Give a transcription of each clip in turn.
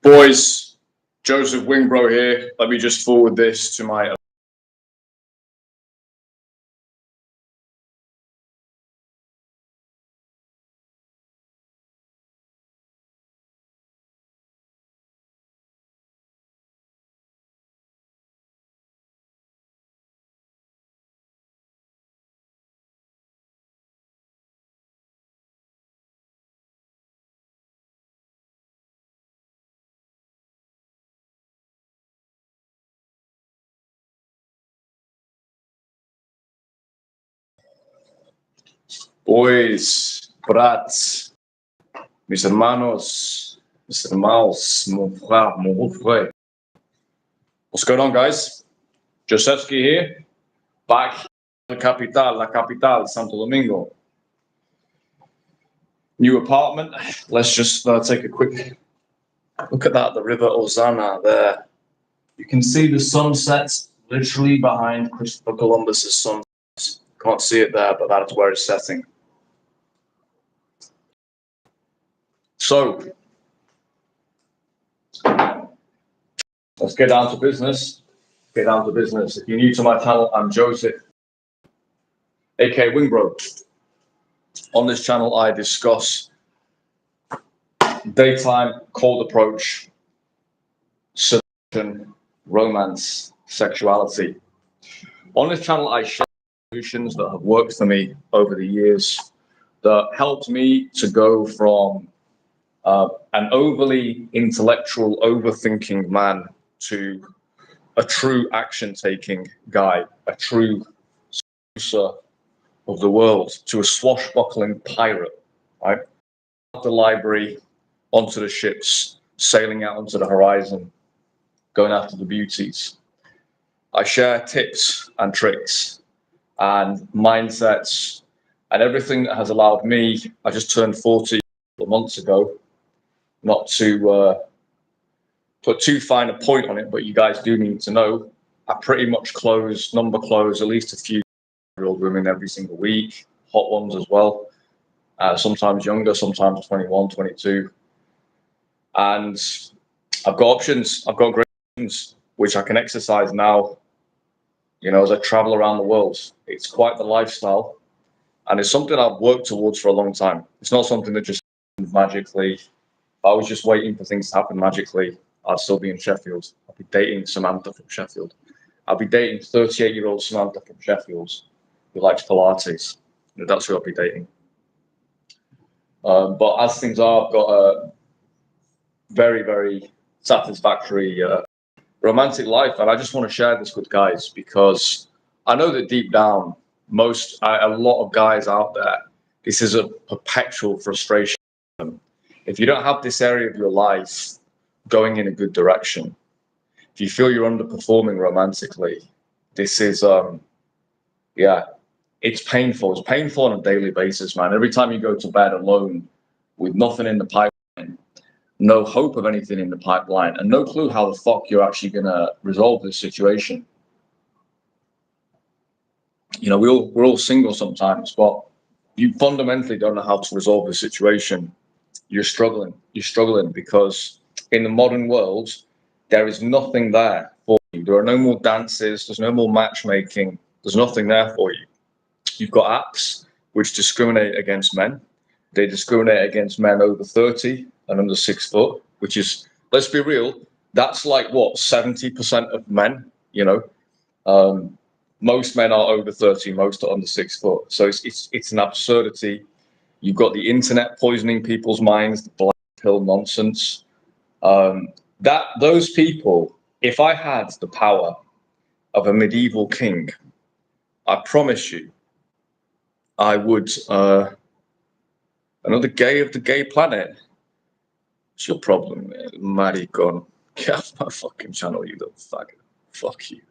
Boys, Joseph Wingbro here. Let me just forward this to my boys, brats, mis hermanos, mis hermanos, mon frère, mon beau frère. What's going on, guys? Josefsky here, back in La Capital, Santo Domingo. New apartment. Let's just take a quick look at that, the River Ozana there. You can see the sunset literally behind Christopher Columbus's sunset. Can't see it there, but that's where it's setting. So, let's get down to business. If you're new to my channel, I'm Joseph, aka Wingbro. On this channel, I discuss daytime, cold approach, seduction, romance, sexuality. On this channel, I share solutions that have worked for me over the years that helped me to go from an overly intellectual, overthinking man to a true action-taking guy, a true seducer of the world, to a swashbuckling pirate, right? Out the library, onto the ships, sailing out onto the horizon, going after the beauties. I share tips and tricks and mindsets and everything that has allowed me. I just turned 40 months ago. Not to put too fine a point on it, but you guys do need to know, I pretty much number close at least a few year-old women every single week, hot ones as well, sometimes younger, sometimes 21, 22. And I've got options, I've got great options, which I can exercise now, you know, as I travel around the world. It's quite the lifestyle, and it's something I've worked towards for a long time. It's not something that just happens magically. If I was just waiting for things to happen magically, I'd still be in Sheffield. I'd be dating Samantha from Sheffield. I'd be dating 38-year-old Samantha from Sheffield who likes Pilates. That's who I'd be dating. But as things are, I've got a very, very satisfactory romantic life, and I just want to share this with guys because I know that deep down, a lot of guys out there, this is a perpetual frustration. If you don't have this area of your life going in a good direction, if you feel you're underperforming romantically, this is, it's painful. It's painful on a daily basis, man. Every time you go to bed alone with nothing in the pipeline, no hope of anything in the pipeline, and no clue how the fuck you're actually going to resolve this situation. You know, we're all single sometimes, but you fundamentally don't know how to resolve the situation. You're struggling because in the modern world, there is nothing there for you. There are no more dances. There's no more matchmaking. There's nothing there for you. You've got apps which discriminate against men. They discriminate against men over 30 and under 6 foot, which is, let's be real, that's like what, 70% of men, you know? Most men are over 30, most are under 6 foot. So it's an absurdity. You've got the internet poisoning people's minds, the black pill nonsense. Those people, if I had the power of a medieval king, I promise you, I would, another gay of the gay planet. What's your problem, maricon? Get off my fucking channel, you little faggot. Fuck you.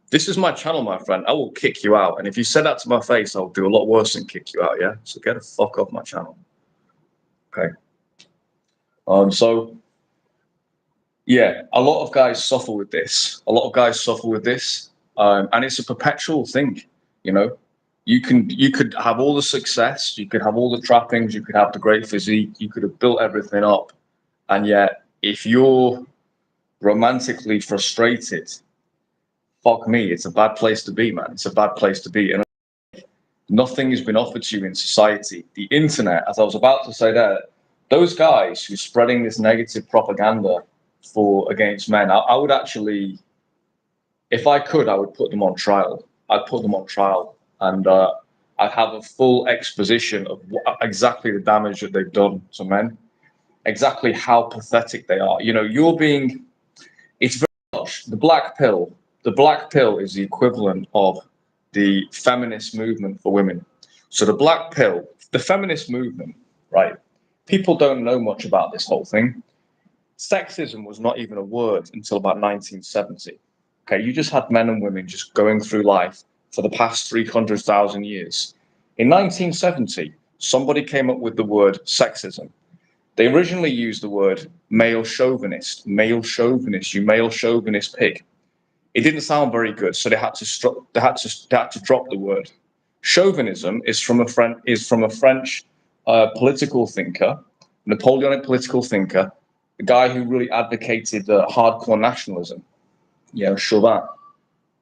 This is my channel, my friend. I will kick you out. And if you said that to my face, I'll do a lot worse than kick you out, yeah? So get the fuck off my channel. Okay. So, yeah, a lot of guys suffer with this. And it's a perpetual thing, you know? You could have all the success, you could have all the trappings, you could have the great physique, you could have built everything up. And yet, if you're romantically frustrated, fuck me, it's a bad place to be, man. It's a bad place to be. And nothing has been offered to you in society. The internet, as I was about to say there, those guys who are spreading this negative propaganda against men, I would actually, if I could, I would put them on trial. I'd put them on trial, and I'd have a full exposition of exactly the damage that they've done to men, exactly how pathetic they are. You know, it's very much the black pill. The black pill is the equivalent of the feminist movement for women. So the black pill, the feminist movement, right? People don't know much about this whole thing. Sexism was not even a word until about 1970. Okay, you just had men and women just going through life for the past 300,000 years. In 1970, somebody came up with the word sexism. They originally used the word male chauvinist, you male chauvinist pig. It didn't sound very good, so they had to drop the word. Chauvinism is from a French political thinker, Napoleonic political thinker, the guy who really advocated hardcore nationalism, Chauvin.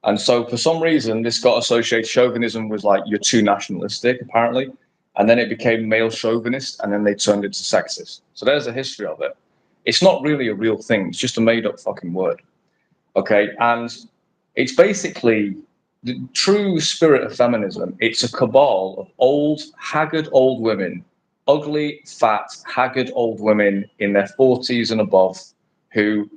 And so for some reason, this got associated. Chauvinism was like, you're too nationalistic, apparently. And then it became male chauvinist, and then they turned it to sexist. So there's a history of it. It's not really a real thing. It's just a made up fucking word. Okay. And it's basically the true spirit of feminism. It's a cabal of old, haggard old women, ugly, fat, haggard old women in their 40s and above who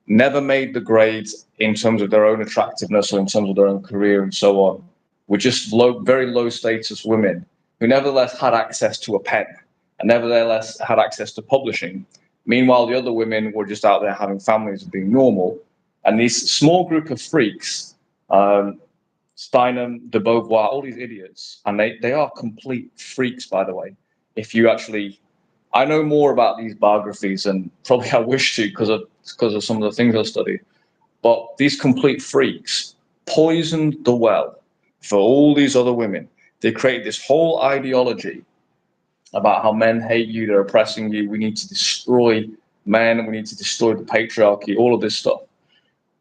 never made the grades in terms of their own attractiveness or in terms of their own career and so on. Were just very low status women who nevertheless had access to a pen and nevertheless had access to publishing. Meanwhile, the other women were just out there having families and being normal. And these small group of freaks, Steinem, de Beauvoir, all these idiots, and they are complete freaks, by the way. If you actually, I know more about these biographies and probably I wish to because of some of the things I studied. But these complete freaks poisoned the well for all these other women. They created this whole ideology about how men hate you, they're oppressing you, we need to destroy men, we need to destroy the patriarchy, all of this stuff.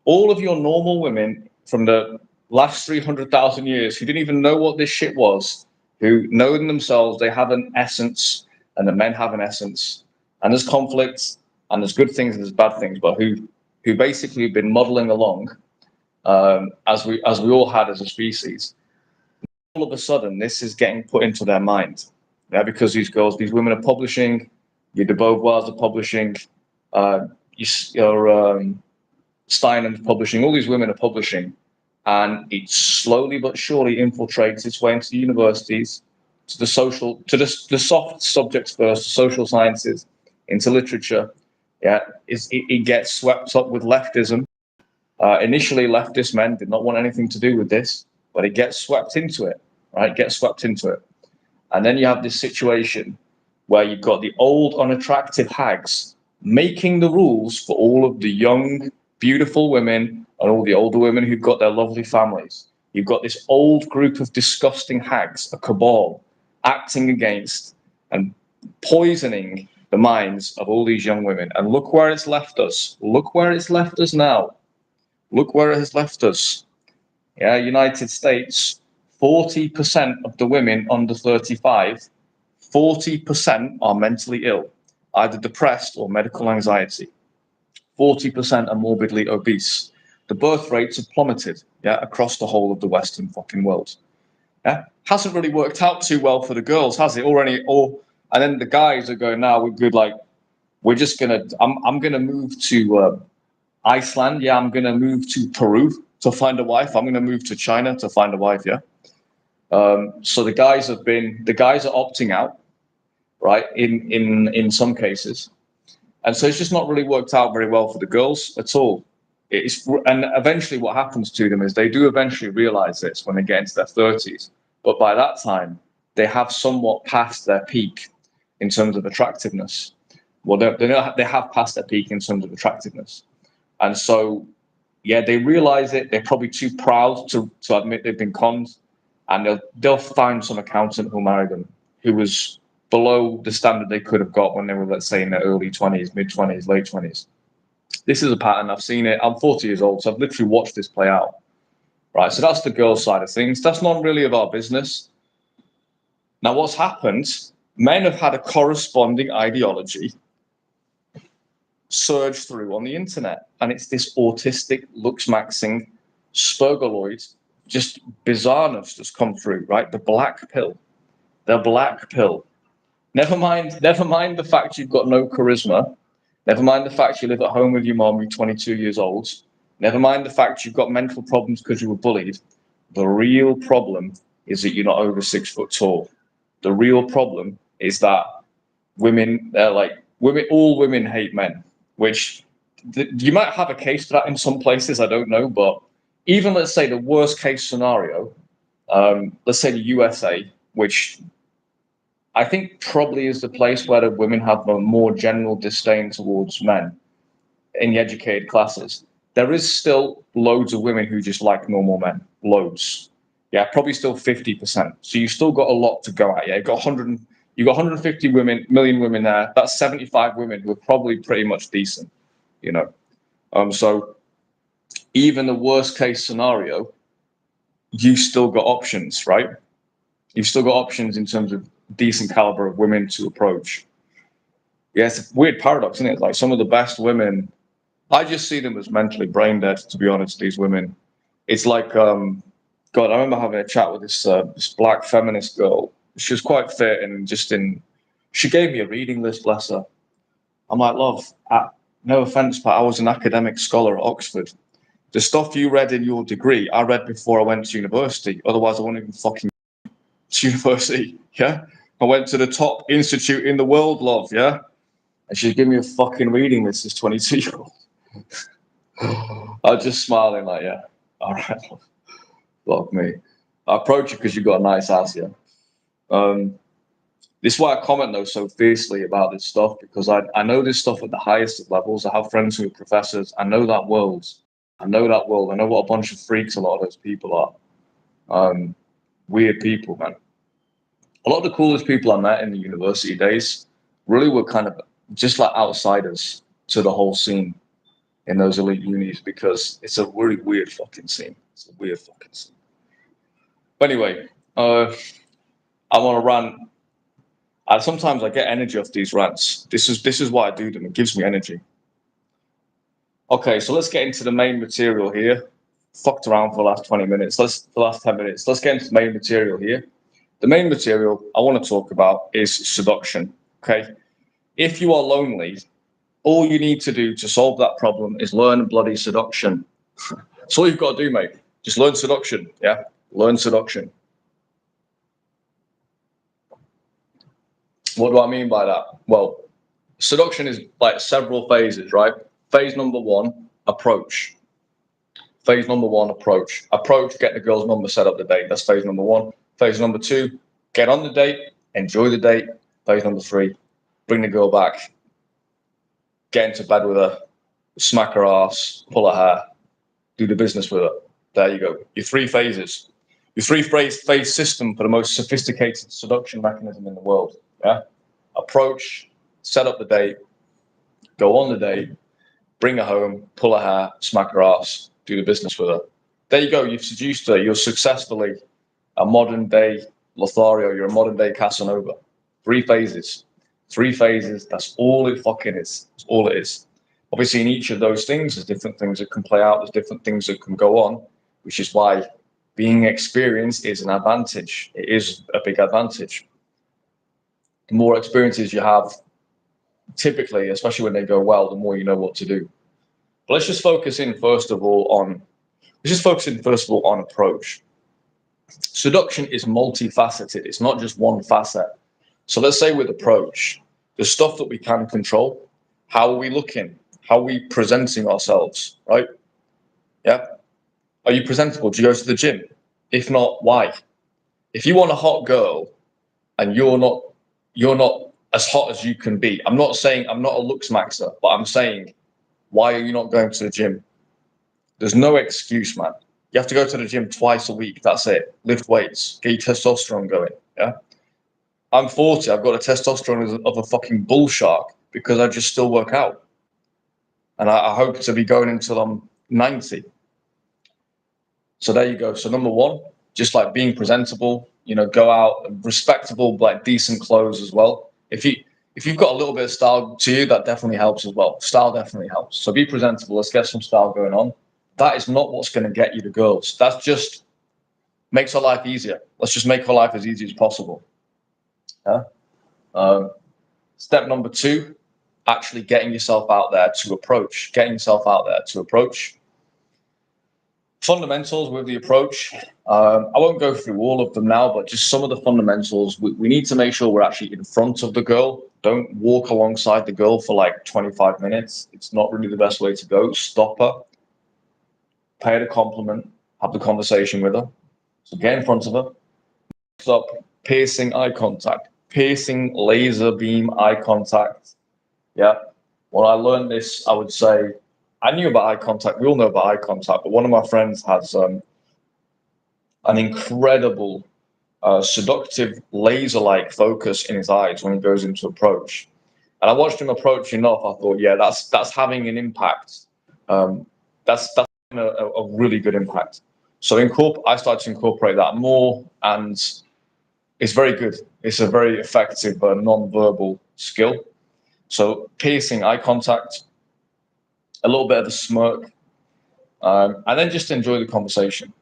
All of your normal women from the last 300,000 years who didn't even know what this shit was, who know in themselves they have an essence and the men have an essence, and there's conflicts and there's good things and there's bad things, but who basically have been modeling along as we all had as a species. All of a sudden, this is getting put into their mind, because these women are publishing, your de Beauvoirs are publishing, Steinen's publishing, all these women are publishing, and it slowly but surely infiltrates its way into the universities, to the soft subjects first, social sciences, into literature. It gets swept up with leftism. Initially, leftist men did not want anything to do with this, but it gets swept into it, right? Gets swept into it. And then you have this situation where you've got the old, unattractive hags making the rules for all of the young, beautiful women and all the older women who've got their lovely families. You've got this old group of disgusting hags, a cabal, acting against and poisoning the minds of all these young women. And look where it's left us. Look where it's left us now. Look where it has left us. United States, 40% of the women under 35, 40% are mentally ill, either depressed or medical anxiety. 40% are morbidly obese. The birth rates have plummeted, across the whole of the Western fucking world. Hasn't really worked out too well for the girls, has it? And then the guys are going, now we're good, like, I'm gonna move to Iceland, I'm gonna move to Peru to find a wife, I'm gonna move to China to find a wife, so the guys are opting out, right, in some cases. And so it's just not really worked out very well for the girls at all. And eventually what happens to them is they do eventually realize this when they get into their 30s. But by that time, they have somewhat passed their peak in terms of attractiveness. Well, they have passed their peak in terms of attractiveness. And so, they realize it. They're probably too proud to admit they've been conned. And they'll find some accountant who'll marry them, who was below the standard they could have got when they were, let's say, in their early 20s, mid 20s, late 20s. This is a pattern. I've seen it. I'm 40 years old, so I've literally watched this play out. Right. So that's the girl side of things. That's not really of our business. Now, what's happened? Men have had a corresponding ideology surge through on the internet, and it's this autistic, looks-maxing, spurgaloid, just bizarreness that's come through. Right. The black pill. The black pill. Never mind the fact you've got no charisma. Never mind the fact you live at home with your mom, you're 22 years old. Never mind the fact you've got mental problems because you were bullied. The real problem is that you're not over 6 foot tall. The real problem is that all women hate men, which you might have a case for that in some places, I don't know, but even let's say the worst case scenario, let's say the USA, which I think probably is the place where the women have a more general disdain towards men in the educated classes. There is still loads of women who just like normal men. Loads. Yeah, probably still 50%. So you've still got a lot to go at. Yeah, you've got 150 million women there. That's 75 women who are probably pretty much decent, you know. So even the worst case scenario, you've still got options, right? You've still got options in terms of decent caliber of women to approach. Yeah, it's a weird paradox, isn't it? Like some of the best women, I just see them as mentally brain dead, to be honest, these women. It's like, God, I remember having a chat with this black feminist girl. She was quite fit and she gave me a reading list, bless her. I'm like, love, no offense, but I was an academic scholar at Oxford. The stuff you read in your degree, I read before I went to university. Otherwise, I wouldn't even fucking to university, yeah? I went to the top institute in the world, love, yeah? And she's giving me a fucking reading list, this 22-year-old. I was just smiling like, yeah, all right, love me. I approach you because you've got a nice ass, yeah? This is why I comment, though, so fiercely about this stuff, because I know this stuff at the highest of levels. I have friends who are professors. I know that world. I know what a bunch of freaks a lot of those people are. Weird people, man. A lot of the coolest people I met in the university days really were kind of just like outsiders to the whole scene in those elite unis because it's a really weird fucking scene. It's a weird fucking scene. But anyway, I want to rant. Sometimes I get energy off these rants. This is why I do them. It gives me energy. Okay, so let's get into the main material here. Fucked around for the last 20 minutes. The last 10 minutes. Let's get into the main material here. The main material I want to talk about is seduction. Okay, if you are lonely, all you need to do to solve that problem is learn bloody seduction. That's all you've got to do, mate. Just learn seduction. Yeah, learn seduction. What do I mean by that? Well, seduction is like several phases, right? Phase number one, approach. Phase number one, approach. Approach, get the girl's number, set up the date. That's phase number one. Phase number two, get on the date, enjoy the date. Phase number three, bring the girl back, get into bed with her, smack her ass, pull her hair, do the business with her. There you go. Your three phases. Your phase system for the most sophisticated seduction mechanism in the world. Yeah. Approach, set up the date, go on the date, bring her home, pull her hair, smack her ass, do the business with her. There you go. You've seduced her. You're successfully a modern day Lothario. You're a modern day Casanova. Three phases. Three phases. That's all it fucking is. That's all it is. Obviously, in each of those things, there's different things that can play out. There's different things that can go on, which is why being experienced is an advantage. It is a big advantage. The more experiences you have, typically, especially when they go well, the more you know what to do. But let's just focus in first of all on approach. Seduction is multifaceted. It's not just one facet. So let's say with approach, the stuff that we can control. How are we looking? How are we presenting ourselves? Right? Yeah. Are you presentable? Do you go to the gym? If not, why? If you want a hot girl and you're not as hot as you can be. I'm not a looks maxer, but I'm saying, why are you not going to the gym? There's no excuse, man. You have to go to the gym twice a week. That's it. Lift weights, get your testosterone going. Yeah. I'm 40. I've got a testosterone of a fucking bull shark because I just still work out, and I hope to be going until I'm 90. So there you go. So number one, just like being presentable, go out respectable, like decent clothes as well. If you've got a little bit of style to you, that definitely helps as well. Style definitely helps. So be presentable. Let's get some style going on. That is not what's going to get you the girls. That's just makes our life easier. Let's just make our life as easy as possible. Yeah. Um, Step number two, actually getting yourself out there to approach. Getting yourself out there to approach. Fundamentals with the approach. I won't go through all of them now, but just some of the fundamentals. We need to make sure we're actually in front of the girl. Don't walk alongside the girl for like 25 minutes. It's not really the best way to go. Stop her, pay her a compliment, have the conversation with her. So get in front of her. Stop piercing eye contact, piercing laser beam eye contact. Yeah. When I learned this, I would say I knew about eye contact. We all know about eye contact, but one of my friends has an incredible seductive laser-like focus in his eyes when he goes into approach. And I watched him approach enough. I thought, yeah, that's having an impact. That's a really good impact. So I started to incorporate that more, and it's very good. It's a very effective non-verbal skill. So piercing eye contact, a little bit of a smirk, and then just enjoy the conversation.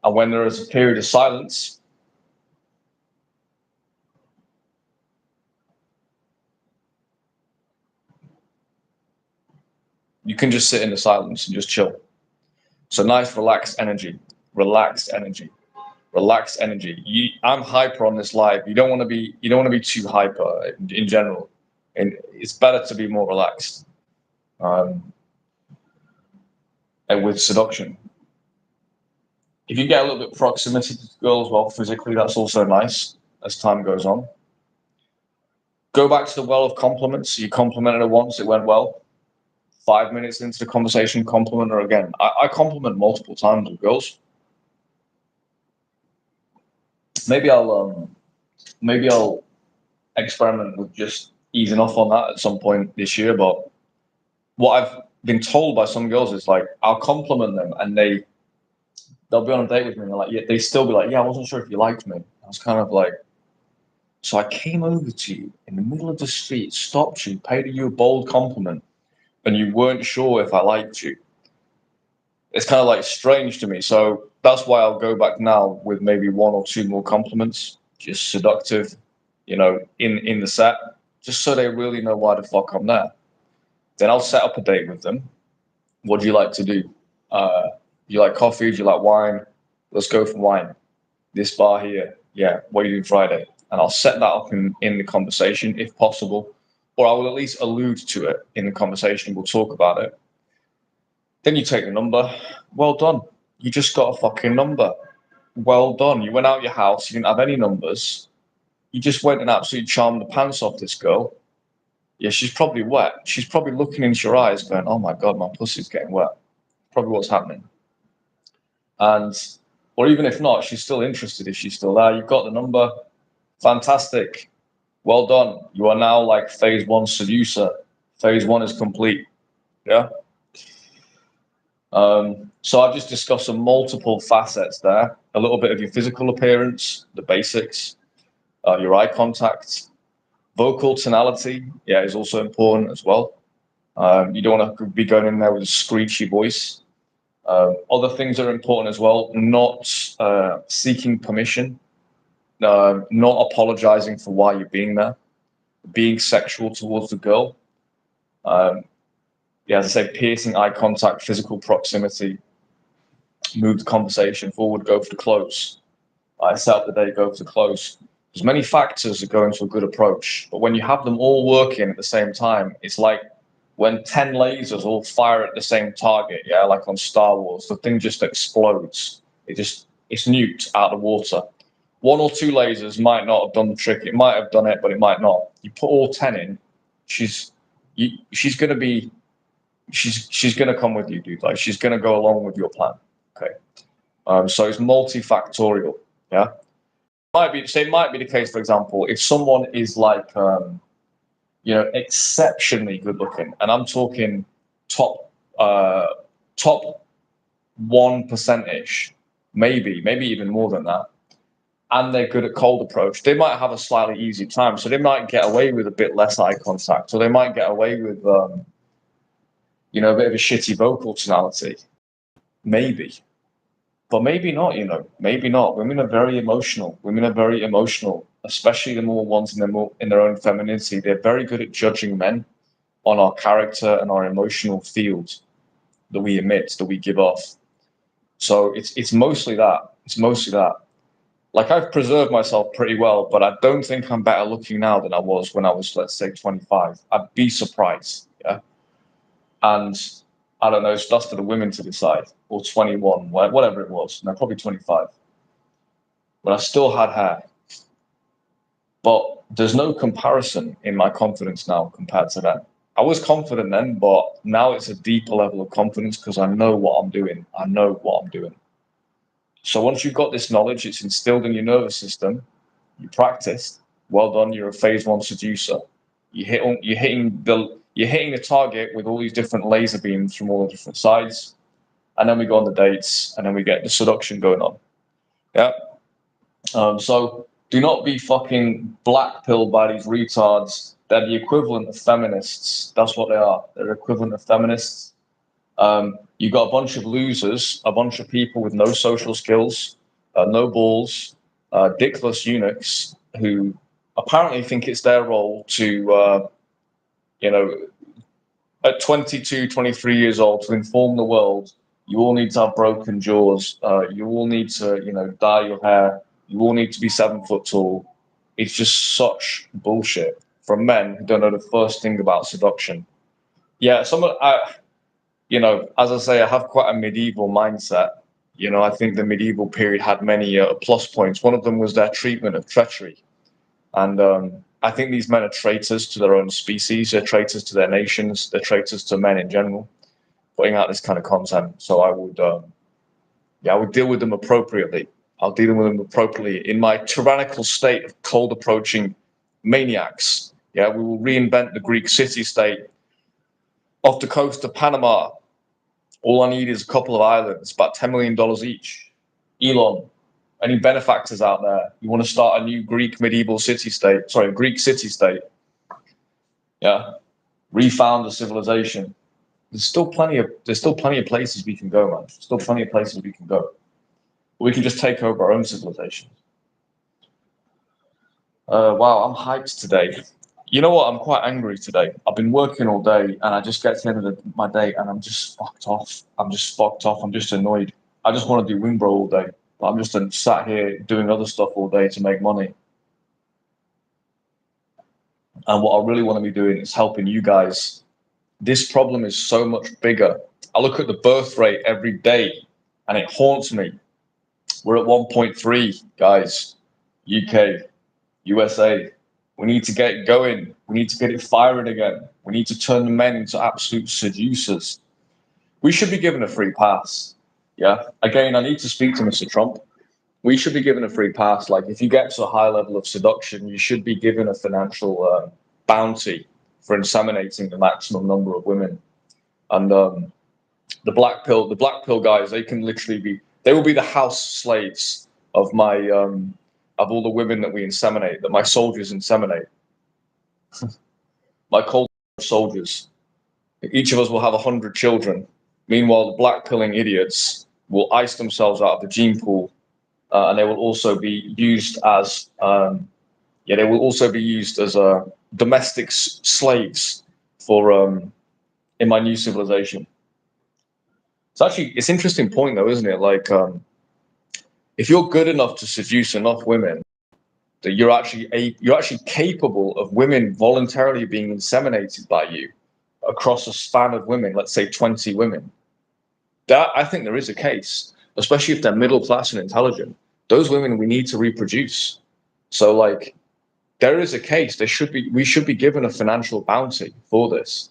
And when there is a period of silence, you can just sit in the silence and just chill. So nice, relaxed energy, relaxed energy, relaxed energy. I'm hyper on this live. You don't want to be too hyper in general, and it's better to be more relaxed. Um, and with seduction, if you get a little bit of proximity to the girl as well physically, that's also nice as time goes on. Go back to the well of compliments. You complimented her once, it went well. 5 minutes into the conversation, compliment her again. I compliment multiple times with girls. Maybe I'll experiment with just easing off on that at some point this year. But what I've been told by some girls is like I'll compliment them and they'll be on a date with me and they're like, yeah, they still be like, yeah, I wasn't sure if you liked me. I was kind of like, so I came over to you in the middle of the street, stopped you, paid you a bold compliment, and you weren't sure if I liked you. It's kind of like strange to me. So that's why I'll go back now with maybe one or two more compliments, just seductive, in the set, just so they really know why the fuck I'm there. Then I'll set up a date with them. What do you like to do? Do you like coffee? Do you like wine? Let's go for wine. This bar here. Yeah. What are you doing Friday? And I'll set that up in the conversation if possible, or I will at least allude to it in the conversation. We'll talk about it. Then you take the number. Well done. You just got a fucking number. Well done. You went out your house. You didn't have any numbers. You just went and absolutely charmed the pants off this girl. Yeah, she's probably wet. She's probably looking into your eyes going, oh my God, my pussy's getting wet. Probably what's happening. And, or even if not, she's still interested if she's still there. You've got the number. Fantastic. Well done. You are now like phase one seducer. Phase one is complete. Yeah. So I've just discussed some multiple facets there. A little bit of your physical appearance, the basics, your eye contact, vocal tonality, yeah, is also important as well. You don't want to be going in there with a screechy voice. Other things are important as well. Not seeking permission, not apologizing for why you're being there, being sexual towards the girl. Yeah, as I say, piercing eye contact, physical proximity, move the conversation forward, go for the close. I set up the day, go for the close. There's many factors that go into a good approach, but when you have them all working at the same time, it's like when 10 lasers all fire at the same target, yeah, like on Star Wars, the thing just explodes. It's nuked out of the water. One or two lasers might not have done the trick. It might have done it, but it might not. You put all 10 in, she's gonna be she's gonna come with you, dude. Like she's gonna go along with your plan. Okay. So it's multifactorial. Yeah. it might be the case, for example, if someone is like, exceptionally good looking, and I'm talking top, top 1% ish, maybe even more than that, and they're good at cold approach, they might have a slightly easier time. So they might get away with a bit less eye contact, or they might get away with, a bit of a shitty vocal tonality. Maybe. But maybe not, maybe not. Women are very emotional. Women are very emotional, especially the more ones in their own femininity. They're very good at judging men on our character and our emotional field that we emit, that we give off. So it's mostly that. It's mostly that. Like, I've preserved myself pretty well, but I don't think I'm better looking now than I was when I was, let's say, 25. I'd be surprised. Yeah. And I don't know, it's just for the women to decide, or 21, whatever it was. No, probably 25. But I still had hair. But there's no comparison in my confidence now compared to then. I was confident then, but now it's a deeper level of confidence because I know what I'm doing. I know what I'm doing. So once you've got this knowledge, it's instilled in your nervous system, you practiced, well done, you're a phase 1 seducer. You're hitting the target with all these different laser beams from all the different sides. And then we go on the dates, and then we get the seduction going on. Yeah. So do not be fucking black pilled by these retards. They're the equivalent of feminists. That's what they are. They're equivalent of feminists. You got a bunch of losers, a bunch of people with no social skills, no balls, dickless eunuchs who apparently think it's their role to, at 22, 23 years old, to inform the world. You all need to have broken jaws. You all need to, dye your hair. You all need to be 7 foot tall. It's just such bullshit from men who don't know the first thing about seduction. Yeah, as I say, I have quite a medieval mindset. I think the medieval period had many plus points. One of them was their treatment of treachery. And I think these men are traitors to their own species. They're traitors to their nations. They're traitors to men in general, putting out this kind of content. So I would deal with them appropriately. I'll deal with them appropriately in my tyrannical state of cold approaching maniacs. Yeah, we will reinvent the Greek city-state off the coast of Panama. All I need is a couple of islands, about $10 million each. Elon, any benefactors out there? You want to start a new Greek medieval city-state? Sorry, Greek city-state. Yeah, refound the civilization. There's still plenty of places we can go, man. Still plenty of places we can go. We can just take over our own civilization. Wow, I'm hyped today. You know what? I'm quite angry today. I've been working all day, and I just get to the end of my day, and I'm just fucked off. I'm just annoyed. I just want to do wing bro all day, but I'm just sat here doing other stuff all day to make money. And what I really want to be doing is helping you guys. This problem is so much bigger. I look at the birth rate every day, and it haunts me. We're at 1.3, guys. UK, USA. We need to get going. We need to get it firing again. We need to turn the men into absolute seducers. We should be given a free pass. Yeah. Again, I need to speak to Mr. Trump. We should be given a free pass. Like, if you get to a high level of seduction, you should be given a financial bounty for inseminating the maximum number of women. And the black pill guys, they will be the house slaves of of all the women that we inseminate, that my soldiers inseminate. My cold soldiers. Each of us will have 100 children. Meanwhile, the black pilling idiots will ice themselves out of the gene pool, and they will also be used as domestic slaves for in my new civilization. It's an interesting point though, isn't it? Like, if you're good enough to seduce enough women that you're actually capable of women voluntarily being inseminated by you across a span of women, let's say 20 women. That, I think there is a case, especially if they're middle class and intelligent. Those women, we need to reproduce. So, like, there is a case. We should be given a financial bounty for this,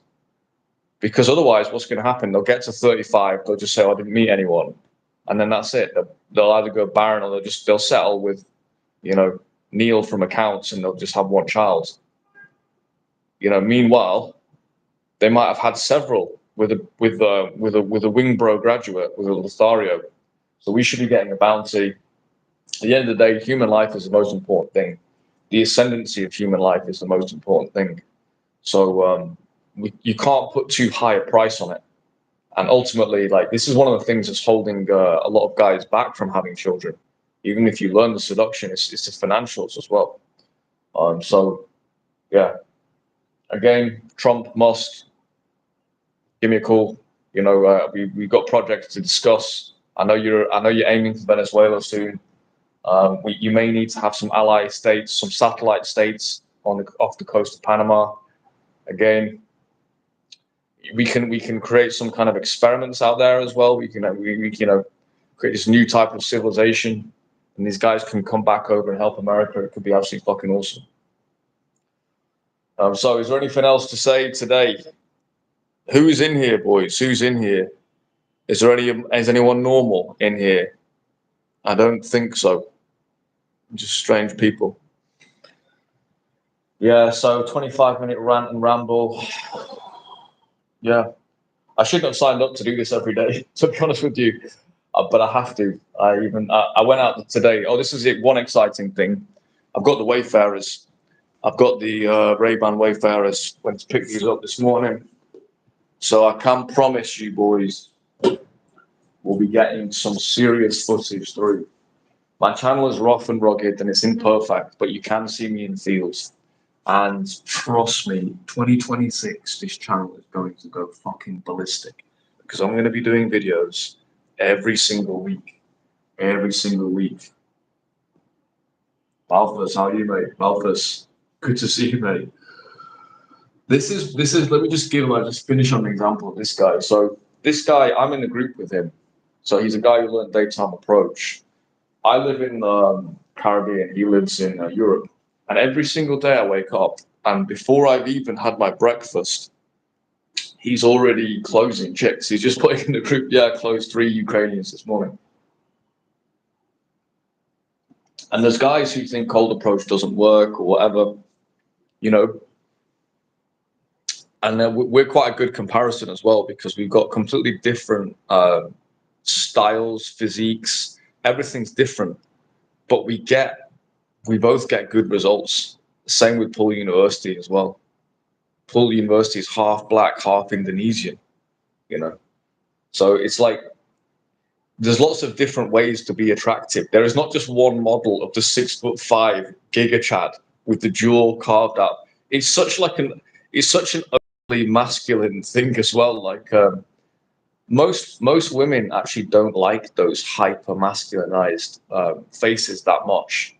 because otherwise, what's going to happen? They'll get to 35, they'll just say, "Oh, I didn't meet anyone," and then that's it. They'll either go barren, or they'll settle with Neil from accounts, and they'll just have one child. Meanwhile, they might have had several with a wing bro graduate, with a Lothario. So we should be getting a bounty. At the end of the day, human life is the most important thing. The ascendancy of human life is the most important thing. So you can't put too high a price on it. And ultimately, like, this is one of the things that's holding a lot of guys back from having children. Even if you learn the seduction, it's the financials as well. So yeah, again, Trump, Musk, give me a call. We've got projects to discuss. I know you're aiming for Venezuela soon. You may need to have some ally states, some satellite states off the coast of Panama. Again, we can create some kind of experiments out there as well. We can create this new type of civilization, and these guys can come back over and help America. It could be absolutely fucking awesome. So is there anything else to say today? Who's in here, boys? Who's in here? Is anyone normal in here? I don't think so. Just strange people. Yeah, so 25-minute rant and ramble. Yeah, I shouldn't have signed up to do this every day, to be honest with you, but I have to. I went out today. Oh, this is it. One exciting thing. I've got the Wayfarers. I've got the Ray-Ban Wayfarers. Went to pick these up this morning. So I can promise you, boys, we'll be getting some serious footage through. My channel is rough and rugged and it's imperfect, but you can see me in fields. And trust me, 2026, this channel is going to go fucking ballistic, because I'm going to be doing videos every single week. Every single week. Balthus, how are you, mate? Balthus, good to see you, mate. This is, let me just finish on an example of this guy. So this guy, I'm in a group with him. So he's a guy who learned daytime approach. I live in the Caribbean. He lives in Europe. And every single day I wake up, and before I've even had my breakfast, he's already closing chicks. He's just putting in the group, yeah, closed 3 Ukrainians this morning. And there's guys who think cold approach doesn't work or whatever, and we're quite a good comparison as well, because we've got completely different styles, physiques, everything's different, but we both get good results. Same with Poole University as well. Poole University is half black, half Indonesian, So it's like there's lots of different ways to be attractive. There is not just one model of the 6'5" Giga Chad with the jaw carved out. It's such an ugly masculine thing as well. Like most women actually don't like those hyper masculinized faces that much.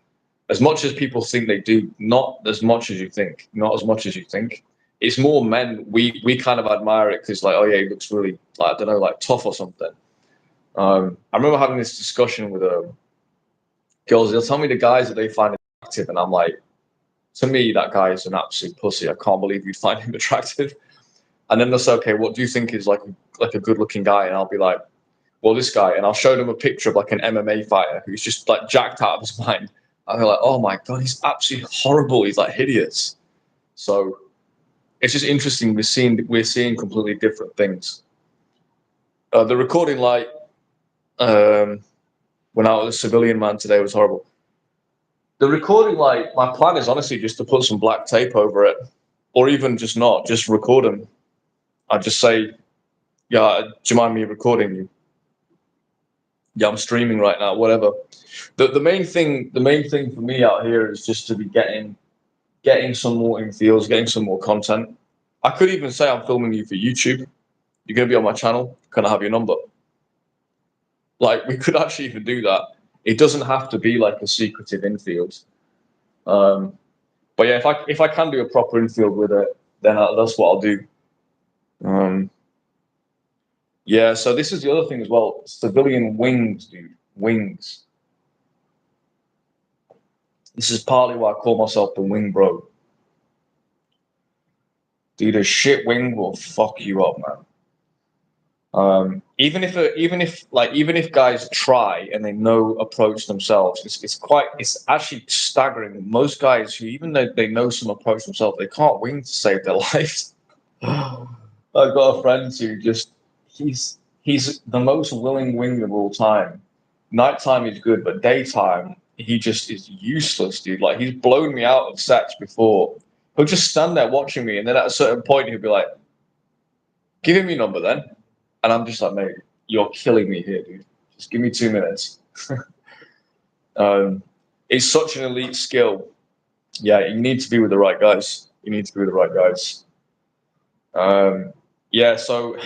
As much as people think they do, not as much as you think. Not as much as you think. It's more men. We kind of admire it because, like, oh yeah, he looks really, like, I don't know, like tough or something. I remember having this discussion with girls. They'll tell me the guys that they find attractive, and I'm like, to me, that guy is an absolute pussy. I can't believe you'd find him attractive. And then they'll say, okay, what do you think is like a good-looking guy? And I'll be like, well, this guy. And I'll show them a picture of like an MMA fighter who's just like jacked out of his mind. And they're like, oh my God, he's absolutely horrible. He's like hideous. So it's just interesting. We're seeing completely different things. The recording light, when I was a civilian man today, was horrible. The recording light, my plan is honestly just to put some black tape over it, or even just not, just record them. I just say, yeah, do you mind me recording you? Yeah, I'm streaming right now, whatever. The main thing for me out here is just to be getting some more in fields, getting some more content. I could even say I'm filming you for YouTube. You're gonna be on my channel. Can I have your number? Like, we could actually even do that. It doesn't have to be like a secretive infield. But yeah, if I can do a proper infield with it, then that's what I'll do. Yeah, so this is the other thing as well. Civilian wings, dude. Wings. This is partly why I call myself the wing bro. Dude, a shit wing will fuck you up, man. Even if guys try and they know approach themselves, it's actually staggering. Most guys who, even though they know some approach themselves, they can't wing to save their lives. I've got a friend who just he's the most willing wing of all time. Nighttime is good, but daytime he just is useless, dude. Like, he's blown me out of sets before. He'll just stand there watching me, and then at a certain point he'll be like, "Give him your number then," and I'm just like, "Mate, you're killing me here, dude. Just give me 2 minutes." It's such an elite skill. Yeah, you need to be with the right guys. You need to be with the right guys. Yeah, so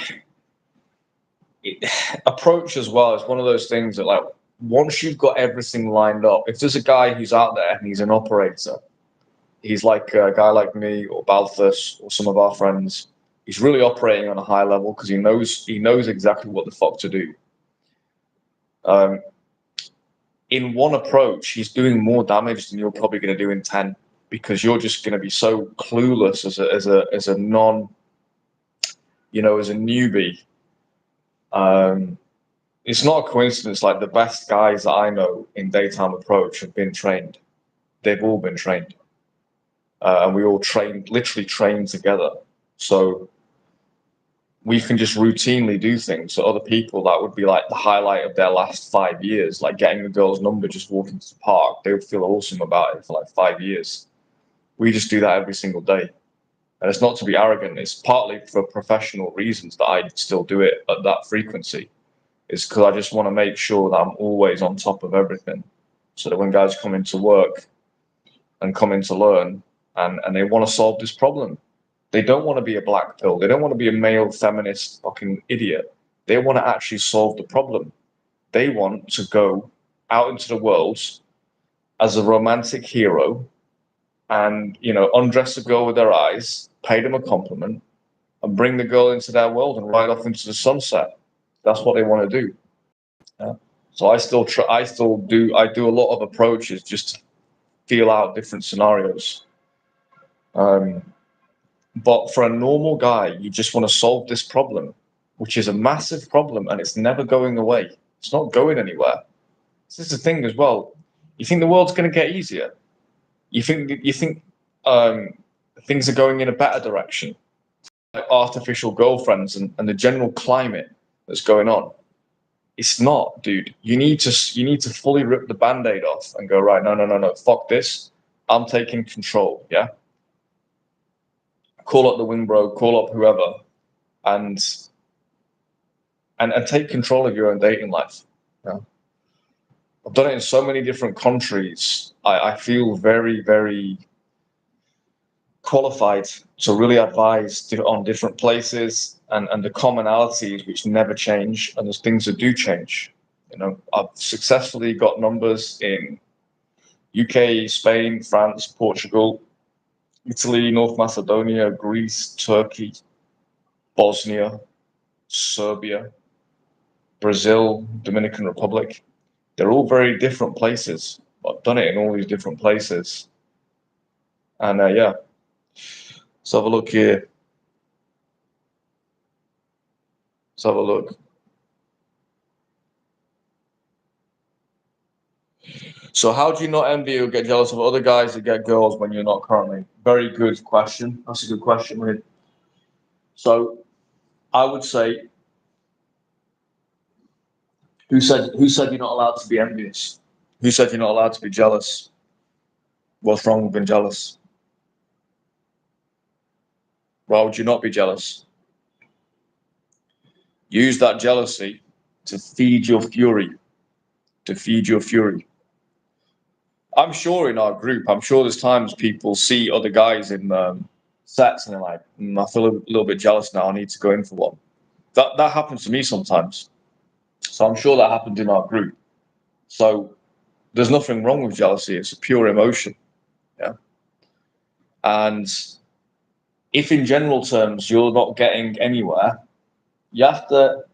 approach as well is one of those things that, like, once you've got everything lined up, if there's a guy who's out there and he's an operator, he's like a guy like me or Balthus or some of our friends, he's really operating on a high level because he knows exactly what the fuck to do. In one approach, he's doing more damage than you're probably going to do in 10, because you're just going to be so clueless as a non, as a newbie. It's not a coincidence. Like, the best guys that I know in daytime approach have been trained. They've all been trained, and we all literally train together. So we can just routinely do things. So other people, that would be like the highlight of their last 5 years, like getting a girl's number, just walking to the park. They would feel awesome about it for like 5 years. We just do that every single day. And it's not to be arrogant. It's partly for professional reasons that I still do it at that frequency. It's because I just want to make sure that I'm always on top of everything, so that when guys come into work and come in to learn, and they want to solve this problem, they don't want to be a black pill. They don't want to be a male feminist fucking idiot. They want to actually solve the problem. They want to go out into the world as a romantic hero and, undress a girl with their eyes, pay them a compliment, and bring the girl into their world and ride off into the sunset. That's what they want to do. Yeah. So I do a lot of approaches just to feel out different scenarios. Um, But for a normal guy, you just want to solve this problem, which is a massive problem, and it's never going away. It's not going anywhere. This is the thing as well. You think the world's going to get easier? You think things are going in a better direction, like artificial girlfriends and the general climate that's going on. It's not, dude. You need to fully rip the band-aid off and go, right, no, no, no, no, fuck this. I'm taking control. Yeah. Call up the Wimbro, call up whoever, and take control of your own dating life. Yeah. I've done it in so many different countries. I feel very, very qualified to really advise on different places, and the commonalities which never change, and there's things that do change. I've successfully got numbers in UK, Spain, France, Portugal, Italy, North Macedonia, Greece, Turkey, Bosnia, Serbia, Brazil, Dominican Republic. They're all very different places. I've done it in all these different places. And yeah, let's have a look here. Let's have a look. So how do you not envy or get jealous of other guys that get girls when you're not currently? Very good question. That's a good question, Reed. So I would say, who said you're not allowed to be envious? Who said you're not allowed to be jealous? What's wrong with being jealous? Why would you not be jealous? Use that jealousy to feed your fury. To feed your fury. I'm sure in our group, I'm sure there's times people see other guys in sets and they're like, I feel a little bit jealous now. I need to go in for one. That happens to me sometimes. So I'm sure that happened in our group. So there's nothing wrong with jealousy. It's a pure emotion. Yeah. And if in general terms you're not getting anywhere, you have to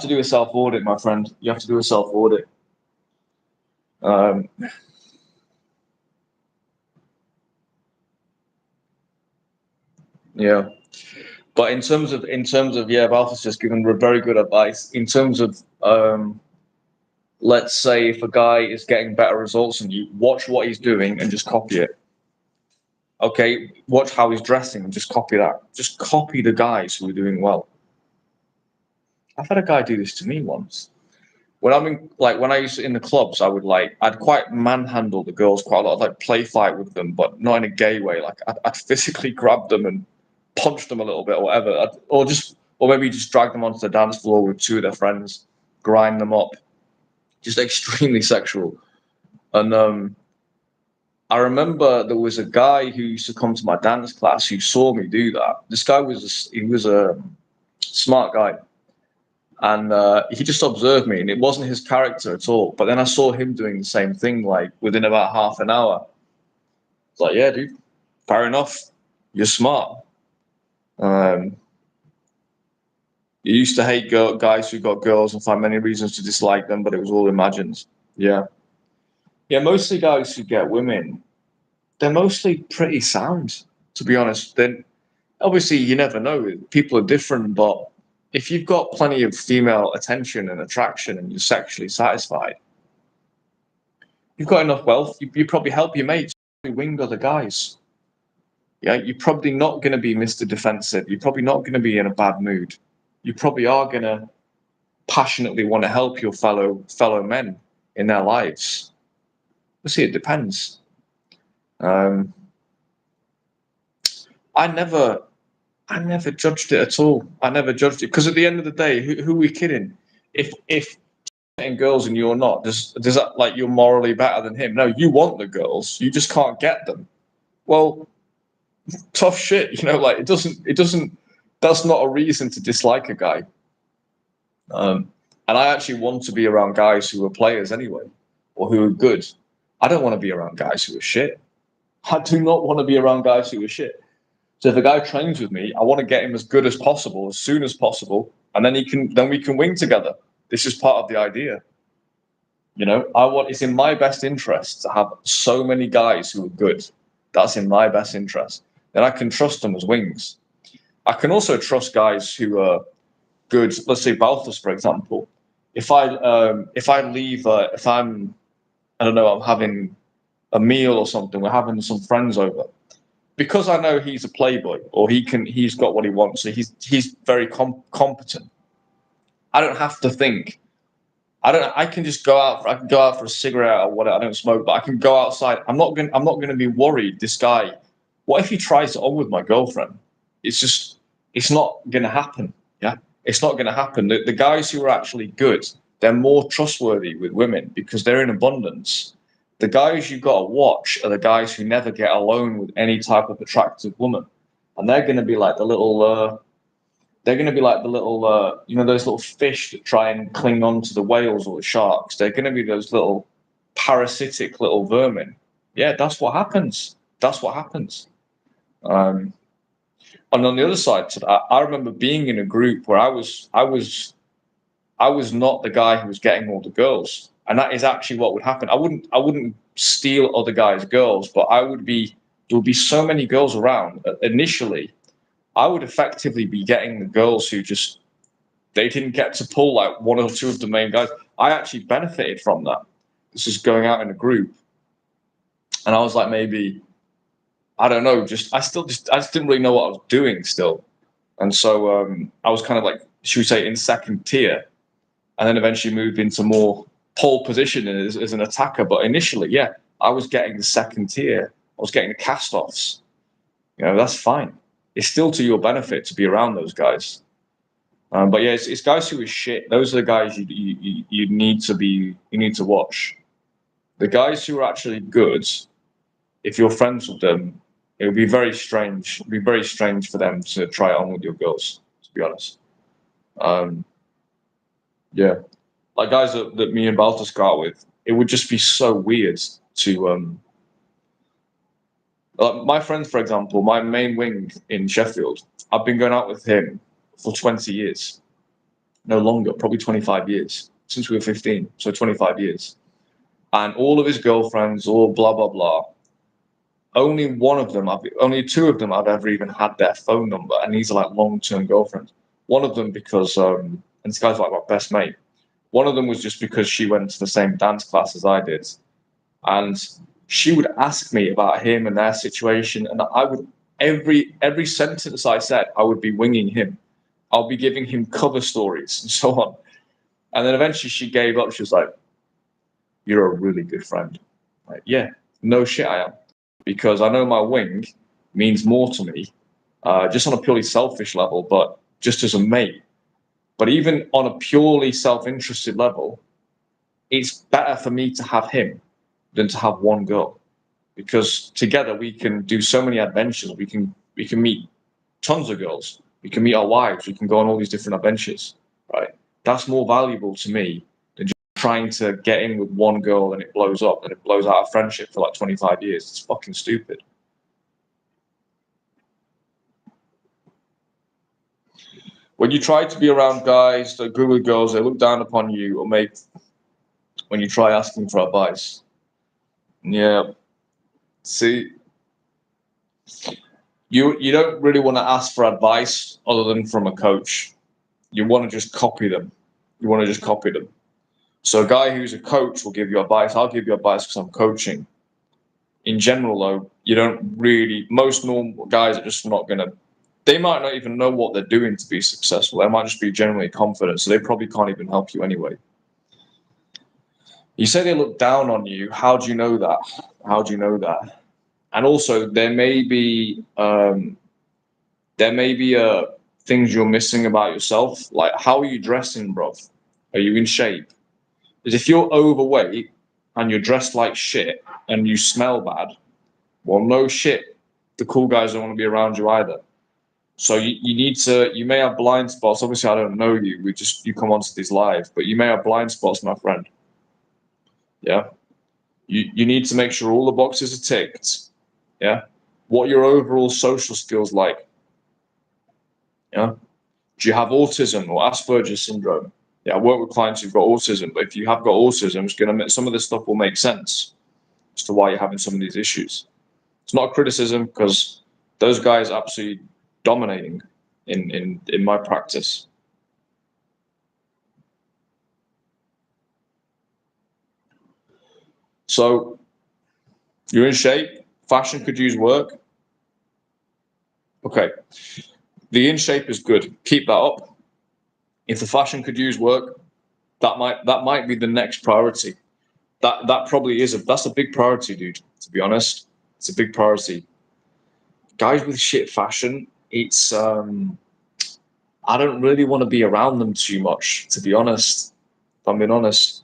do a self audit, my friend. You have to do a self audit. Um, yeah. But yeah, Balthus just given very good advice. In terms of let's say if a guy is getting better results than you, watch what he's doing and just copy it. Okay, watch how he's dressing and just copy that. Just copy the guys who are doing well. I've had a guy do this to me once. When I'm in, like, when I used to in the clubs, I'd quite manhandle the girls quite a lot. I'd like play fight with them, but not in a gay way. Like, I'd physically grab them and punch them a little bit or whatever. Or maybe just drag them onto the dance floor with two of their friends, grind them up. Just extremely sexual. And I remember there was a guy who used to come to my dance class who saw me do that. This guy he was a smart guy. And he just observed me, and it wasn't his character at all. But then I saw him doing the same thing, like within about half an hour. It's like, yeah, dude, fair enough. You're smart. You used to hate guys who got girls and find many reasons to dislike them, but it was all imagined. Yeah. Yeah, mostly guys who get women, they're mostly pretty sound, to be honest. Then obviously you never know. People are different, but if you've got plenty of female attention and attraction and you're sexually satisfied, you've got enough wealth, you probably help your mates wing other guys. Yeah, you're probably not going to be Mr. Defensive. You're probably not going to be in a bad mood. You probably are going to passionately want to help your fellow men in their lives. We'll see, it depends. I never judged it at all. I never judged it because at the end of the day, who are we kidding? If getting girls and you're not, does that like you're morally better than him? No, you want the girls, you just can't get them. Well, tough shit, like it doesn't. That's not a reason to dislike a guy. And I actually want to be around guys who are players anyway, or who are good. I don't want to be around guys who are shit. I do not want to be around guys who are shit. So if a guy trains with me, I want to get him as good as possible, as soon as possible, and then we can wing together. This is part of the idea. It's in my best interest to have so many guys who are good. That's in my best interest. Then I can trust them as wings. I can also trust guys who are good. Let's say Balthus, for example. If I leave, if I'm, I don't know, I'm having a meal or something, we're having some friends over. Because I know he's a playboy, or he's got what he wants, so he's very competent. I don't have to think. I can just go out. I can go out for a cigarette or whatever. I don't smoke, but I can go outside. I'm not gonna be worried. This guy, what if he tries it on with my girlfriend? It's not gonna happen. Yeah, it's not gonna happen. The guys who are actually good, they're more trustworthy with women because they're in abundance. The guys you've got to watch are the guys who never get alone with any type of attractive woman, and they're going to be like the little. They're going to be like the little, those little fish that try and cling on to the whales or the sharks. They're going to be those little parasitic little vermin. Yeah, that's what happens. That's what happens. And on the other side to that, I remember being in a group where I was not the guy who was getting all the girls. And that is actually what would happen. I wouldn't steal other guys' girls, but there would be so many girls around. Initially, I would effectively be getting the girls who they didn't get to pull like one or two of the main guys. I actually benefited from that. This is going out in a group. And I was like, maybe, I don't know, I just didn't really know what I was doing still. And so I was kind of like, should we say, in second tier, and then eventually moved into more pole position as an attacker. But initially, yeah, I was getting the second tier. I was getting the cast-offs. That's fine. It's still to your benefit to be around those guys. But yeah, it's guys who are shit. Those are the guys you need to watch. The guys who are actually good, if you're friends with them, it would be very strange. It'd be very strange for them to try it on with your girls, to be honest. Yeah. Like guys that me and Baltus go out with, it would just be so weird to my friend, for example, my main wing in Sheffield, I've been going out with him for 20 years. No longer, probably 25 years. Since we were 15, so 25 years. And all of his girlfriends, all blah, blah, blah. only one of them, only two of them I've ever even had their phone number, and these are like long-term girlfriends. One of them because, and this guy's like my best mate. One of them was just because she went to the same dance class as I did, and she would ask me about him and their situation, and I would every sentence I said, I would be winging him. I'll be giving him cover stories and so on. And then eventually she gave up. She was like, "You're a really good friend." Like, yeah, no shit, I am, because I know my wing means more to me, just on a purely selfish level, but just as a mate. But even on a purely self-interested level, it's better for me to have him than to have one girl, because together we can do so many adventures. We can meet tons of girls. We can meet our wives. We can go on all these different adventures, right? That's more valuable to me than just trying to get in with one girl and it blows up and it blows out a friendship for like 25 years. It's fucking stupid. When you try to be around guys that are good with girls, they look down upon you or make when you try asking for advice. Yeah. See, you don't really want to ask for advice other than from a coach. You want to just copy them. You want to just copy them. So a guy who's a coach will give you advice. I'll give you advice because I'm coaching. In general, though, you don't really. Most normal guys are just not gonna. They might not even know what they're doing to be successful. They might just be generally confident, so they probably can't even help you anyway. You say they look down on you. How do you know that? How do you know that? And also, there may be things you're missing about yourself. Like, how are you dressing, bro? Are you in shape? Because if you're overweight and you're dressed like shit and you smell bad, well, no shit. The cool guys don't want to be around you either. So you need to. You may have blind spots. Obviously, I don't know you. You come onto these live, but you may have blind spots, my friend. Yeah. You need to make sure all the boxes are ticked. Yeah. What are your overall social skills like? Yeah. Do you have autism or Asperger's syndrome? Yeah, I work with clients who've got autism, but if you have got autism, it's gonna some of this stuff will make sense as to why you're having some of these issues. It's not a criticism because those guys are absolutely dominating in my practice. So you're in shape. Fashion could use work. Okay, the in shape is good. Keep that up. If the fashion could use work, that might be the next priority. That probably that's a big priority, dude. To be honest, it's a big priority. Guys with shit fashion, it's I don't really want to be around them too much. To be honest, if I'm being honest,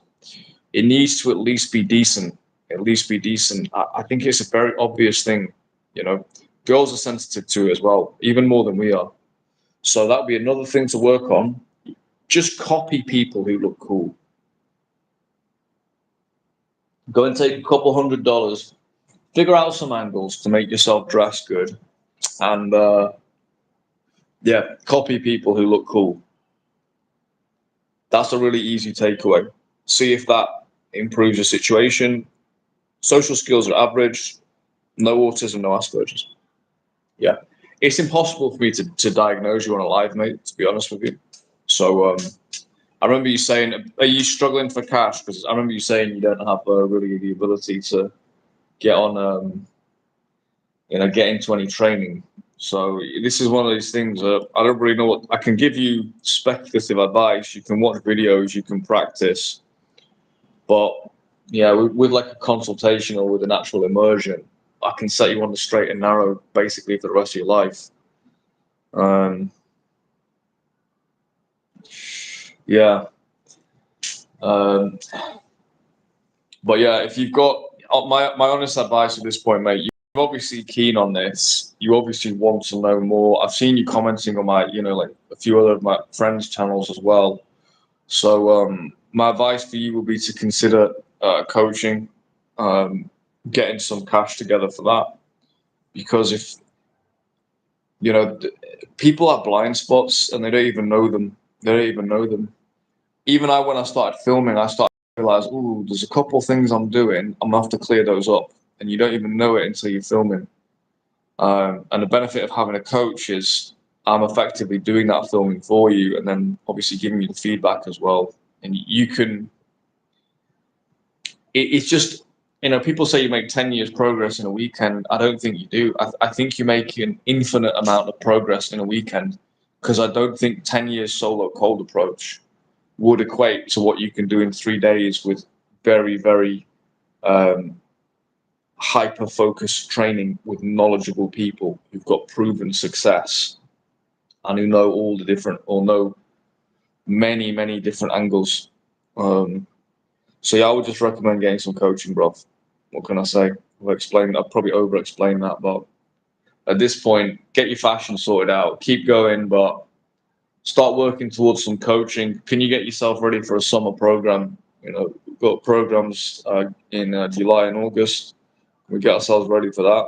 it needs to at least be decent. At least be decent. I think it's a very obvious thing. You know, girls are sensitive to it as well, even more than we are. So that'd be another thing to work on. Just copy people who look cool. Go and take a couple $100, figure out some angles to make yourself dress good, and yeah, copy people who look cool. That's a really easy takeaway. See if that improves your situation. Social skills are average. No autism, no Asperger's. Yeah, it's impossible for me to diagnose you on a live, mate. To be honest with you. So I remember you saying, "Are you struggling for cash?" Because I remember you saying you don't have really the ability to get on, get into any training. So this is one of these things. I don't really know what I can give you. Speculative advice. You can watch videos. You can practice. But yeah, with like a consultation or with an actual immersion, I can set you on the straight and narrow basically for the rest of your life. Um, yeah. Um, but yeah, if you've got my honest advice at this point, mate, you're obviously keen on this. You obviously want to know more. I've seen you commenting on my, like a few other of my friends' channels as well. So my advice for you would be to consider coaching, getting some cash together for that. Because if people have blind spots and they don't even know them. They don't even know them. Even when I started filming, I started to realize, ooh, there's a couple things I'm doing. I'm gonna have to clear those up. and you don't even know it until you're filming. And the benefit of having a coach is I'm effectively doing that filming for you, and then obviously giving you the feedback as well. And you can, it's just, people say you make 10 years progress in a weekend. I don't think you do. I think you make an infinite amount of progress in a weekend, because I don't think 10 years solo cold approach would equate to what you can do in 3 days with very, very um, hyper focused training with knowledgeable people who've got proven success and who know all the different, or know many, many different angles. So yeah, I would just recommend getting some coaching, bro. What can I say? I've probably over explained that, but at this point, get your fashion sorted out, keep going, but start working towards some coaching. Can you get yourself ready for a summer program? We've got programs in July and August. We get ourselves ready for that.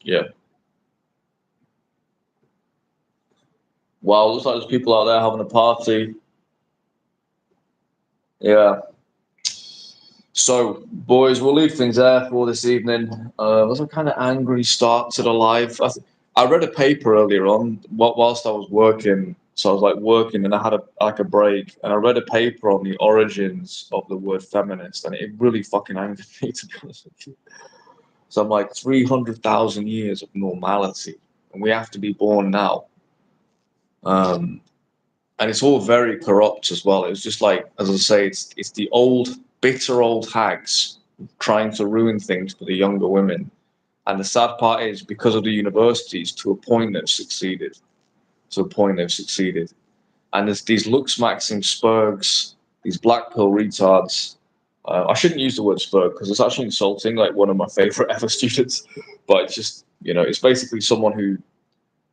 Yeah. Wow, looks like there's people out there having a party. Yeah. So, boys, we'll leave things there for this evening. It was a kind of angry start to the live. I read a paper earlier on whilst I was working. So I was like working, and I had a break, and I read a paper on the origins of the word feminist, and it really fucking angered me, to be honest with you. So I'm like 300,000 years of normality, and we have to be born now. And it's all very corrupt as well. It was just like, as I say, it's the old, bitter old hags trying to ruin things for the younger women. And the sad part is, because of the universities, to a point they've succeeded. To a point they've succeeded. And there's these looks-maxing spurgs, these black pill retards. I shouldn't use the word spurg because it's actually insulting, like one of my favorite ever students. But it's just, it's basically someone who,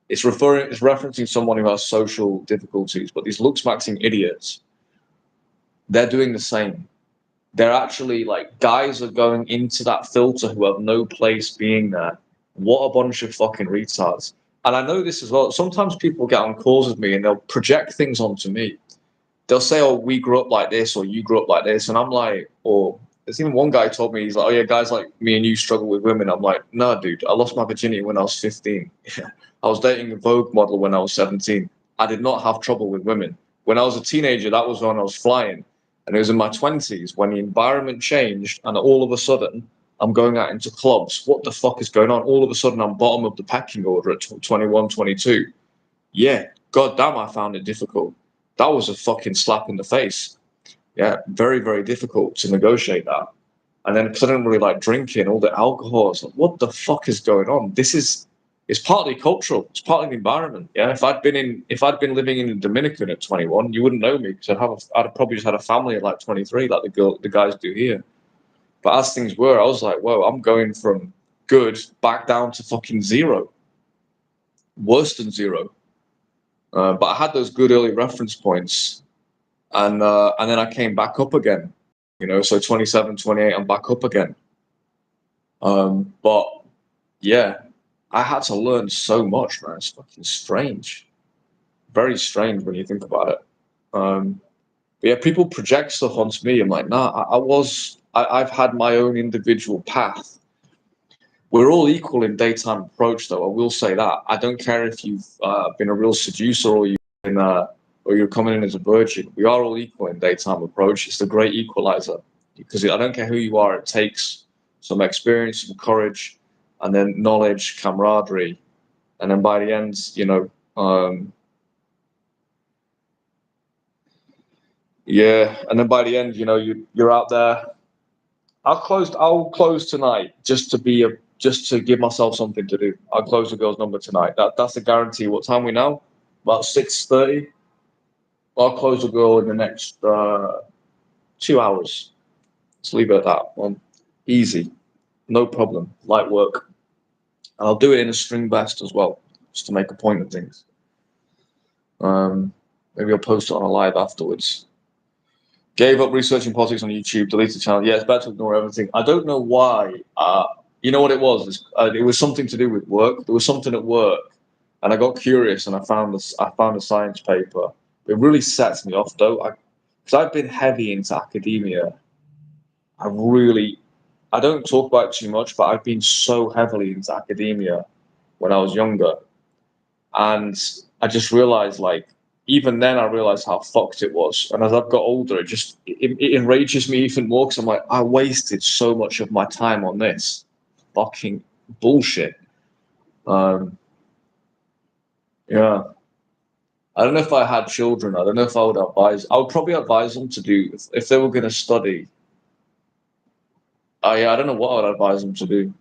it's referencing someone who has social difficulties. But these looks-maxing idiots, they're doing the same. They're actually like, guys are going into that filter who have no place being there. What a bunch of fucking retards. And I know this as well. Sometimes people get on calls with me and they'll project things onto me. They'll say, oh, we grew up like this, or you grew up like this. And I'm like, or there's even one guy told me, he's like, oh yeah, guys like me and you struggle with women. I'm like, no, dude, I lost my virginity when I was 15. I was dating a Vogue model when I was 17. I did not have trouble with women. When I was a teenager, that was when I was flying. And it was in my 20s when the environment changed, and all of a sudden, I'm going out into clubs. What the fuck is going on? All of a sudden, I'm bottom of the pecking order at 21, 22. Yeah, goddamn, I found it difficult. That was a fucking slap in the face. Yeah, very, very difficult to negotiate that. And then because I didn't really like drinking, all the alcohol, I was like, what the fuck is going on? It's partly cultural. It's partly the environment. Yeah, if I'd been living in the Dominican at 21, you wouldn't know me because I'd probably just had a family at like 23, like the guys do here. But as things were, I was like, whoa, I'm going from good back down to fucking zero, worse than zero. But I had those good early reference points, and then I came back up again. So 27, 28, I'm back up again. But yeah, I had to learn so much, man. It's fucking strange. Very strange when you think about it. But yeah, people project stuff onto me. I'm like, nah, I've had my own individual path. We're all equal in daytime approach, though. I will say that. I don't care if you've been a real seducer or or you're coming in as a virgin. We are all equal in daytime approach. It's the great equalizer, because I don't care who you are. It takes some experience, some courage, and then knowledge, camaraderie, and then by the end, yeah, and then by the end, you're out there. I'll close tonight just to give myself something to do. I'll close the girl's number tonight. That's a guarantee. What time we now? About 6:30. I'll close the girl in the next 2 hours. Let's leave it at that. Easy, no problem. Light work. And I'll do it in a string vest as well, just to make a point of things. Maybe I'll post it on a live afterwards. Gave up researching politics on YouTube, deleted the channel. Yeah, it's better to ignore everything. I don't know why. You know what it was? It was something to do with work. There was something at work, and I got curious, and I found a science paper. It really sets me off, though. because I've been heavy into academia. I really, I don't talk about it too much, but I've been so heavily into academia when I was younger. And I just realized, like, even then, I realized how fucked it was. And as I've got older, it enrages me even more because I'm like, I wasted so much of my time on this fucking bullshit. Um, yeah. I don't know if I had children. I don't know if I would advise. I would probably advise them to do if they were going to study. I don't know what I would advise them to do.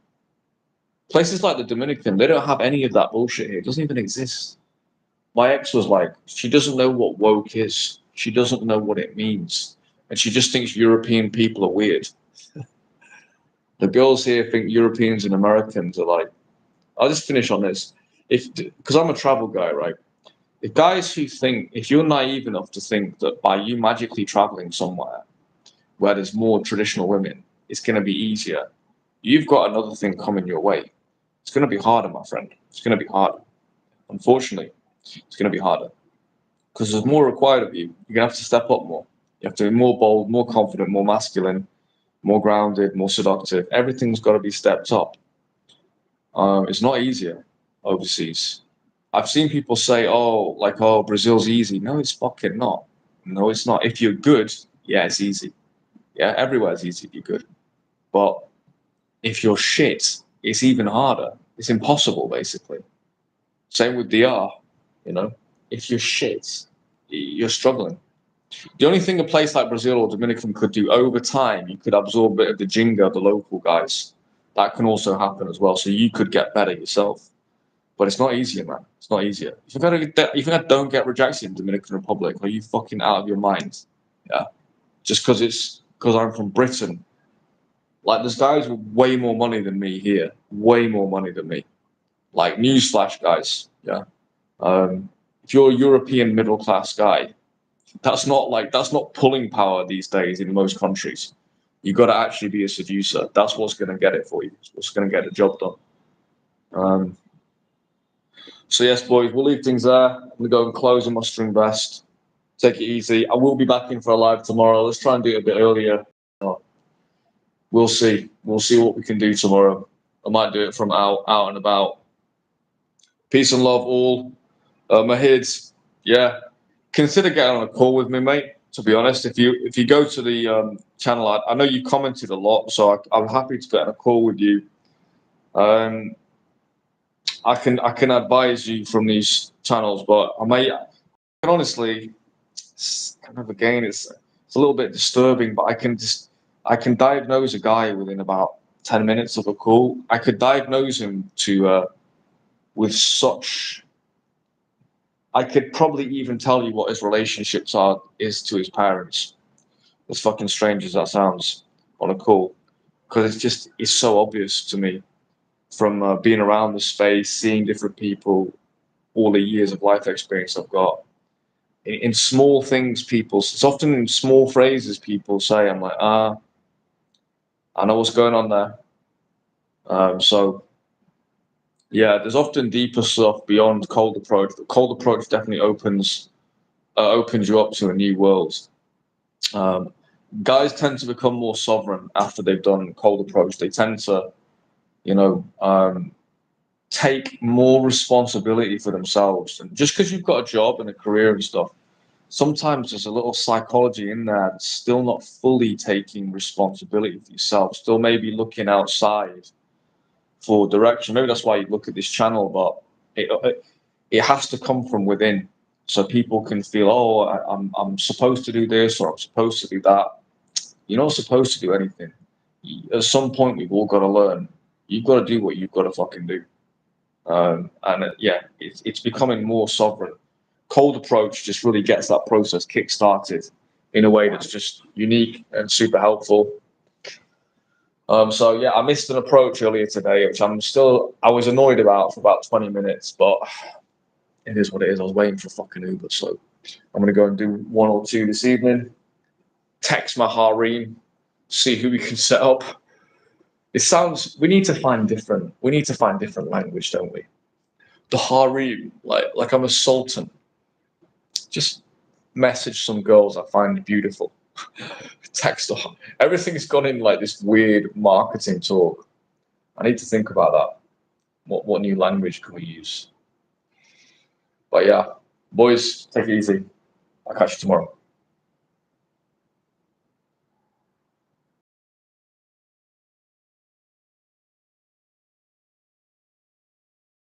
Places like the Dominican, they don't have any of that bullshit here. It doesn't even exist. My ex was like, she doesn't know what woke is. She doesn't know what it means, and she just thinks European people are weird. The girls here think Europeans and Americans are like. I'll just finish on this. If because I'm a travel guy, right? The guys who think if you're naive enough to think that by you magically traveling somewhere where there's more traditional women, it's going to be easier. You've got another thing coming your way. It's going to be harder, my friend. It's going to be harder. Unfortunately, it's going to be harder because there's more required of you. You're going to have to step up more. You have to be more bold, more confident, more masculine, more grounded, more seductive. Everything's got to be stepped up. It's not easier overseas. I've seen people say, "Oh, like oh, Brazil's easy." No, it's fucking not. No, it's not. If you're good, yeah, it's easy. Yeah, everywhere's easy if you're good. But if you're shit, it's even harder. It's impossible, basically. Same with DR, you know. If you're shit, you're struggling. The only thing a place like Brazil or Dominican could do over time, you could absorb a bit of the jinga of the local guys. That can also happen as well. So you could get better yourself. But it's not easier, man. It's not easier. If I don't get rejected in Dominican Republic, are you fucking out of your mind? Yeah. Just because I'm from Britain. Like there's guys with way more money than me here. Way more money than me. Like newsflash guys. Yeah. If you're a European middle class guy, that's not pulling power these days in most countries. You got to actually be a seducer. That's what's going to get it for you. It's what's going to get the job done. Um, so yes, boys, we'll leave things there. I'm gonna go and close on my string vest. Take it easy. I will be back in for a live tomorrow. Let's try and do it a bit earlier. We'll see. We'll see what we can do tomorrow. I might do it from out and about. Peace and love, all. Mahid, yeah, consider getting on a call with me, mate. To be honest, if you go to the channel, I know you commented a lot, so I'm happy to get on a call with you. Um, I can advise you from these channels, but honestly, it's kind of again, it's a little bit disturbing, but I can diagnose a guy within about 10 minutes of a call. I could diagnose him to with such. I could probably even tell you what his relationships are is to his parents. As fucking strange as that sounds on a call, because it's so obvious to me from being around the space, seeing different people, all the years of life experience I've got. In small things, it's often in small phrases people say, I'm like, I know what's going on there. So yeah, there's often deeper stuff beyond cold approach, but cold approach definitely opens you up to a new world. Um, Guys tend to become more sovereign after they've done cold approach. They tend to, you know, take more responsibility for themselves. And just because you've got a job and a career and stuff, sometimes there's a little psychology in there that's still not fully taking responsibility for yourself, still maybe looking outside for direction. Maybe that's why you look at this channel, but it has to come from within. So people can feel, oh, I'm supposed to do this or I'm supposed to do that. You're not supposed to do anything. At some point, we've all got to learn. You've got to do what you've got to fucking do. It's becoming more sovereign. Cold approach just really gets that process kick-started in a way that's just unique and super helpful. So yeah, I missed an approach earlier today, which I was annoyed about for about 20 minutes, but it is what it is. I was waiting for fucking Uber, so I'm gonna go and do one or two this evening. Text my harem, see who we can set up. We need to find different language, don't we? The harem, like I'm a sultan. Just message some girls I find beautiful. Text off. Everything's gone in like this weird marketing talk. I need to think about that. What new language can we use? But yeah, boys, take it easy. I'll catch you tomorrow.